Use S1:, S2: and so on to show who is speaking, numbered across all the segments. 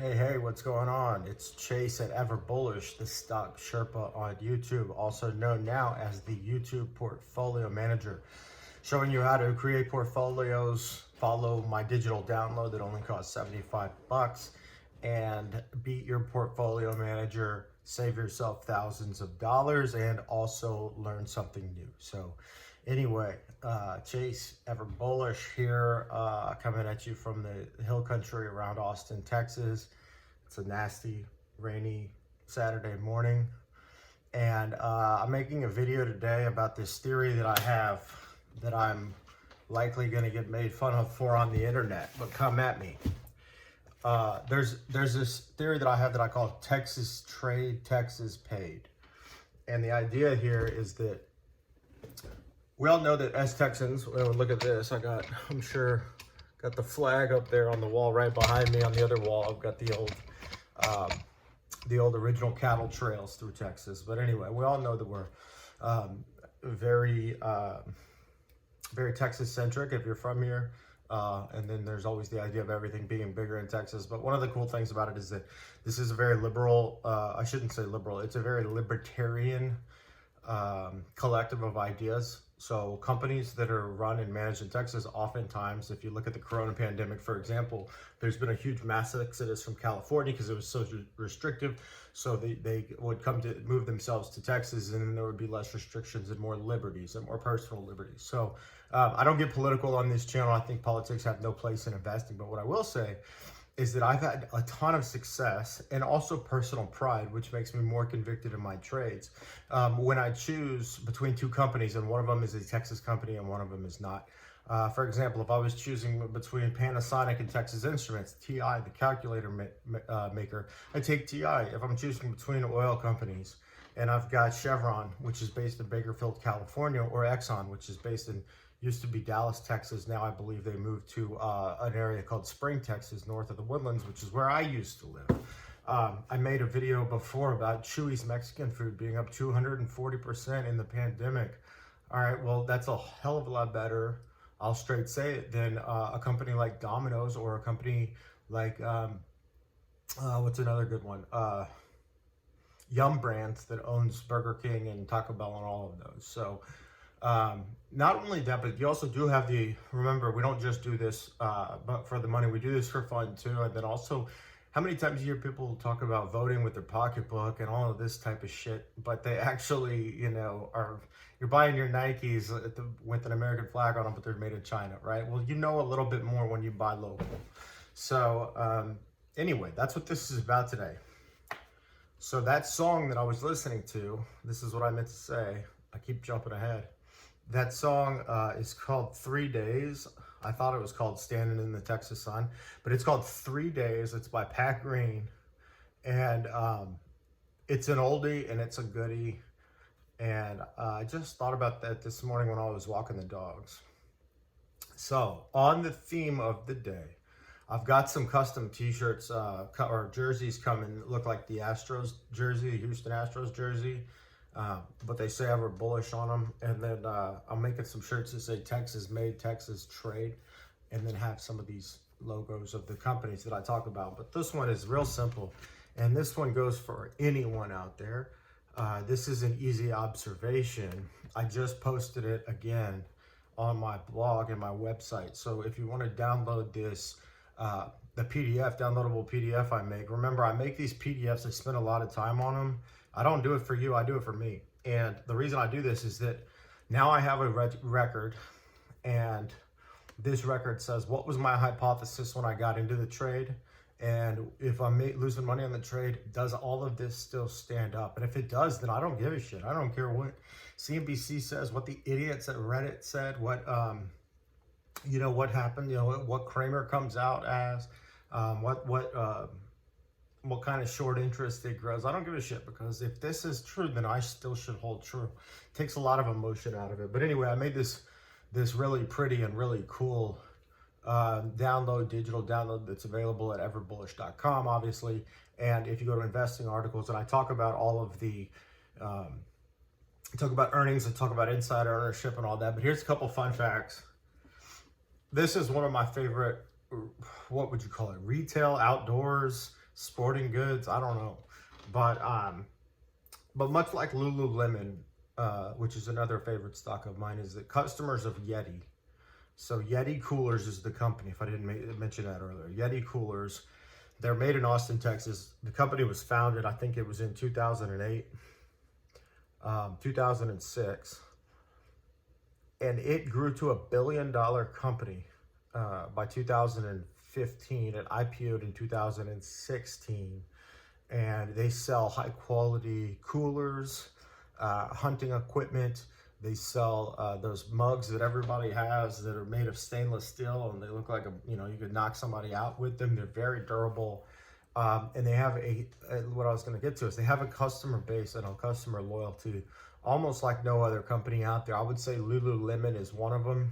S1: Hey, what's going on? It's Chase at EVERBULLISH, the stock Sherpa on YouTube, also known now as the YouTube Portfolio Manager, showing you how to create portfolios, follow my digital download that only costs 75 bucks, and beat your portfolio manager, save yourself thousands of dollars, and also learn something new. So anyway, Chase EVERBULLIsh here, coming at you from the hill country around Austin, Texas. It's a nasty, rainy Saturday morning, and I'm making a video today about this theory that I have that I'm likely going to get made fun of for on the internet, but come at me. There's this theory that I have that I call Texas Trade, Texas Paid. And the idea here is that we all know that as Texans, look at this, I'm sure, got the flag up there on the wall right behind me. On the other wall, I've got the old original cattle trails through Texas. But anyway, we all know that we're very Texas centric if you're from here. And then there's always the idea of everything being bigger in Texas. But one of the cool things about it is that this is a very liberal, I shouldn't say liberal, it's a very libertarian collective of ideas. So companies that are run and managed in Texas, oftentimes, if you look at the corona pandemic, for example, there's been a huge mass exodus from California because it was so restrictive. So they would come to move themselves to Texas, and then there would be less restrictions and more liberties and more personal liberties. So I don't get political on this channel. I think politics have no place in investing. But what I will say is that I've had a ton of success and also personal pride, which makes me more convicted in my trades. When I choose between two companies, and one of them is a Texas company and one of them is not. For example, if I was choosing between Panasonic and Texas Instruments, TI, the calculator maker, I take TI. If I'm choosing between oil companies, and I've got Chevron, which is based in Bakersfield, California, or Exxon, which is based in used to be Dallas, Texas. Now I believe they moved to an area called Spring, Texas, north of the Woodlands, which is where I used to live. I made a video before about Chewy's Mexican food being up 240% in the pandemic. All right, well, that's a hell of a lot better, I'll straight say it, than a company like Domino's or a company like, what's another good one? Yum Brands that owns Burger King and Taco Bell and all of those. So not only that, but you also do have remember, we don't just do this but for the money, we do this for fun too. And then also, how many times you hear people talk about voting with their pocketbook and all of this type of shit, but they actually, you're buying your Nikes with an American flag on them, but they're made in China, right? Well, you know a little bit more when you buy local. So anyway, that's what this is about today. So that song that I was listening to, this is what I meant to say. I keep jumping ahead. That song is called 3 Days. I thought it was called Standing in the Texas Sun, but it's called 3 Days. It's by Pat Green. And it's an oldie and it's a goodie. And I just thought about that this morning when I was walking the dogs. So on the theme of the day, I've got some custom t-shirts or jerseys coming that look like the Astros jersey, the Houston Astros jersey. But they say EVERBULLISH on them. And then I'm making some shirts that say Texas Made, Texas Trade, and then have some of these logos of the companies that I talk about. But this one is real simple, and this one goes for anyone out there. This is an easy observation. I just posted it again on my blog and my website. So if you want to download this, the PDF, downloadable PDF I make. Remember, I make these PDFs, I spend a lot of time on them. I don't do it for you, I do it for me. And the reason I do this is that now I have a record, and this record says, what was my hypothesis when I got into the trade? And if I'm losing money on the trade, does all of this still stand up? And if it does, then I don't give a shit. I don't care what CNBC says, what the idiots at Reddit said, what happened, what Kramer comes out as, what kind of short interest it grows. I don't give a shit, because if this is true, then I still should hold true. It takes a lot of emotion out of it. But anyway, I made this really pretty and really cool digital download that's available at everbullish.com, obviously. And if you go to investing articles, and I talk about all of the talk about earnings, I talk about insider ownership and all that. But here's a couple fun facts. This is one of my favorite, what would you call it, retail outdoors sporting goods. I don't know, but much like Lululemon, which is another favorite stock of mine, is that customers of Yeti. So Yeti Coolers is the company. If I didn't mention that earlier, Yeti Coolers. They're made in Austin, Texas. The company was founded, I think it was in 2008, 2006. And it grew to $1 billion company by 2015. It IPO'd in 2016. And they sell high quality coolers, hunting equipment. They sell those mugs that everybody has that are made of stainless steel, and they look like you could knock somebody out with them. They're very durable, and they have what I was going to get to is they have a customer base and a customer loyalty, almost like no other company out there. I would say Lululemon is one of them.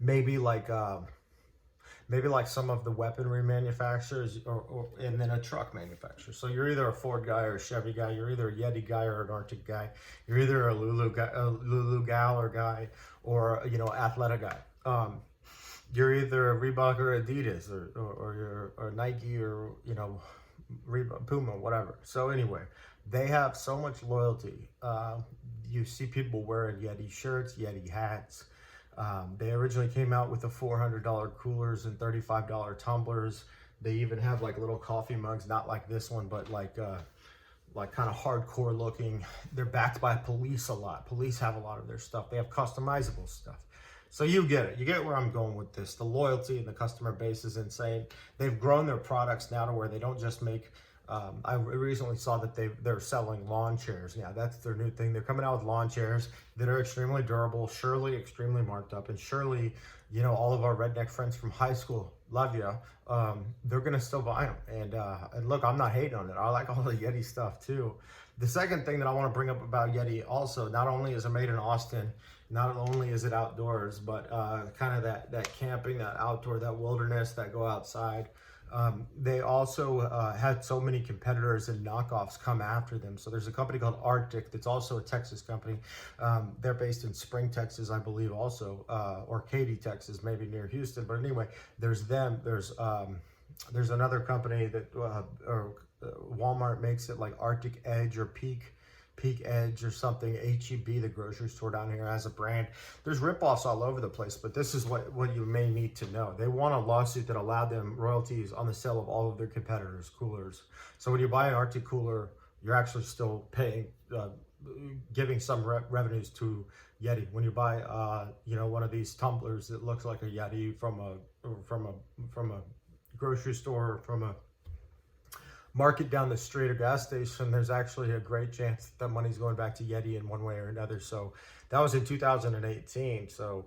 S1: Maybe like some of the weaponry manufacturers, and then a truck manufacturer. So you're either a Ford guy or a Chevy guy. You're either a Yeti guy or an Arctic guy. You're either a Lulu gal or guy, or Athleta guy. You're either a Reebok or Adidas, or you're Nike, or Reebok, Puma, whatever. So anyway, they have so much loyalty. You see people wearing Yeti shirts, Yeti hats. They originally came out with the $400 coolers and $35 tumblers. They even have like little coffee mugs, not like this one, but like kind of hardcore looking. They're backed by police a lot. Police have a lot of their stuff. They have customizable stuff. So you get it. You get where I'm going with this. The loyalty and the customer base is insane. They've grown their products now to where they don't just make I recently saw that they're selling lawn chairs. Yeah, that's their new thing. They're coming out with lawn chairs that are extremely durable, surely extremely marked up, and surely, all of our redneck friends from high school, love you, they're gonna still buy them. And look, I'm not hating on it. I like all the Yeti stuff too. The second thing that I want to bring up about Yeti also, not only is it made in Austin, not only is it outdoors, but kind of that camping, that outdoor, that wilderness, that go outside. They also had so many competitors and knockoffs come after them. So there's a company called Arctic that's also a Texas company. They're based in Spring, Texas, I believe also, or Katy, Texas, maybe near Houston. But anyway, there's them. There's another company that Walmart makes it, like Arctic Edge or Peak Edge or something. HEB, the grocery store down here, has a brand. There's ripoffs all over the place, but this is what you may need to know. They won a lawsuit that allowed them royalties on the sale of all of their competitors' coolers. So when you buy an Arctic cooler, you're actually still paying, giving some revenues to Yeti. When you buy, one of these tumblers that looks like a Yeti from a grocery store, or from a market down the street or gas station, there's actually a great chance that money's going back to Yeti in one way or another. So that was in 2018. So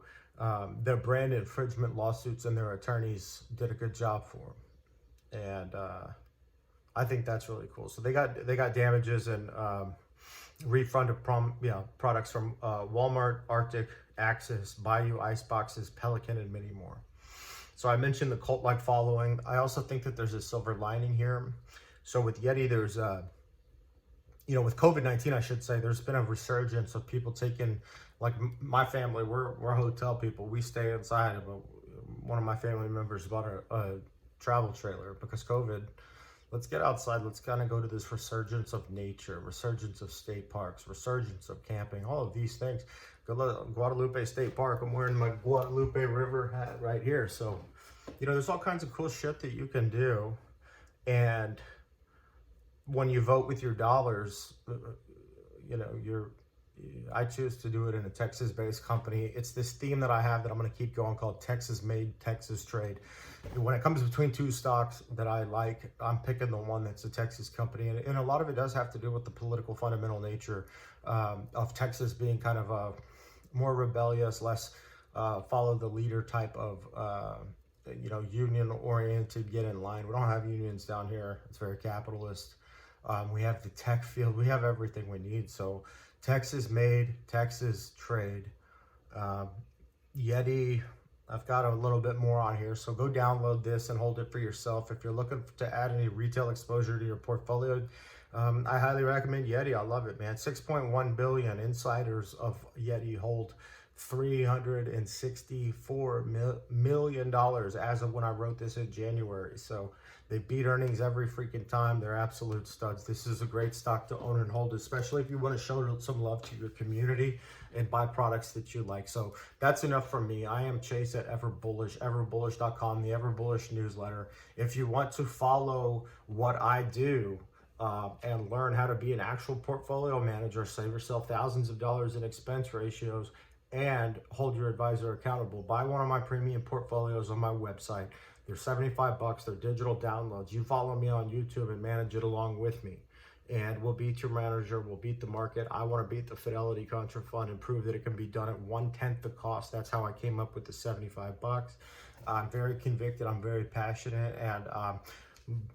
S1: their brand infringement lawsuits and their attorneys did a good job for them. And I think that's really cool. So they got damages and refund of products from Walmart, Arctic, Axis, Bayou, Iceboxes, Pelican, and many more. So I mentioned the cult-like following. I also think that there's a silver lining here. So with Yeti, there's, with COVID-19, I should say, there's been a resurgence of people taking, like my family, we're hotel people. We stay inside, but one of my family members bought a travel trailer because COVID. Let's get outside. Let's kind of go to this resurgence of nature, resurgence of state parks, resurgence of camping, all of these things. Guadalupe State Park. I'm wearing my Guadalupe River hat right here. So, there's all kinds of cool shit that you can do. And when you vote with your dollars, I choose to do it in a Texas-based company. It's this theme that I have that I'm going to keep going, called Texas Made, Texas Trade. When it comes between two stocks that I like, I'm picking the one that's a Texas company. And a lot of it does have to do with the political fundamental nature of Texas being kind of a more rebellious, less follow the leader type of union oriented, get in line. We don't have unions down here. It's very capitalist. We have the tech field. We have everything we need. So Texas Made, Texas Trade. Yeti, I've got a little bit more on here. So go download this and hold it for yourself. If you're looking to add any retail exposure to your portfolio, I highly recommend Yeti. I love it, man. 6.1 billion insiders of Yeti hold $364 million as of when I wrote this in January. So they beat earnings every freaking time. They're absolute studs. This is a great stock to own and hold, especially if you want to show some love to your community and buy products that you like. So that's enough from me. I am Chase at EverBullish, everbullish.com, the EverBullish newsletter. If you want to follow what I do, and learn how to be an actual portfolio manager, save yourself thousands of dollars in expense ratios, and hold your advisor accountable, buy one of my premium portfolios on my website. They're $75. They're digital downloads. You follow me on YouTube and manage it along with me, and we'll beat your manager. We'll beat the market. I want to beat the Fidelity Contra Fund and prove that it can be done at 1/10 the cost. That's how I came up with the $75. I'm very convicted. I'm very passionate, and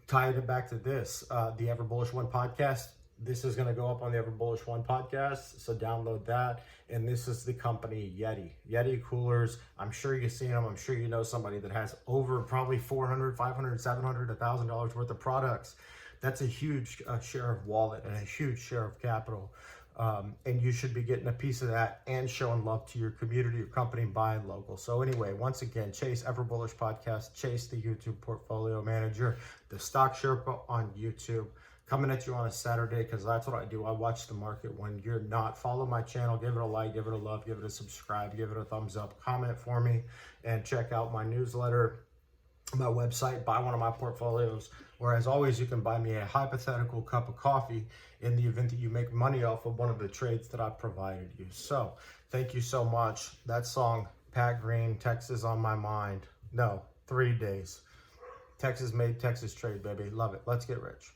S1: tying it back to this, the Ever Bullish One podcast. This is going to go up on the Ever Bullish One podcast, so download that. And this is the company Yeti coolers. I'm sure you've seen them. I'm sure you know somebody that has over probably $400, $500, $700, $1,000 worth of products. That's a huge share of wallet and a huge share of capital. And you should be getting a piece of that and showing love to your community, your company, buying local. So anyway, once again, Chase Ever Bullish Podcast, Chase the YouTube Portfolio Manager, the Stock Sherpa on YouTube, coming at you on a Saturday, because that's what I do. I watch the market when you're not. Follow my channel, give it a like, give it a love, give it a subscribe, give it a thumbs up, comment for me, and check out my newsletter, my website, buy one of my portfolios, or as always, you can buy me a hypothetical cup of coffee in the event that you make money off of one of the trades that I've provided you. So thank you so much. That song, Pat Green, Texas on my mind. No, 3 days. Texas made Texas trade, baby. Love it. Let's get rich.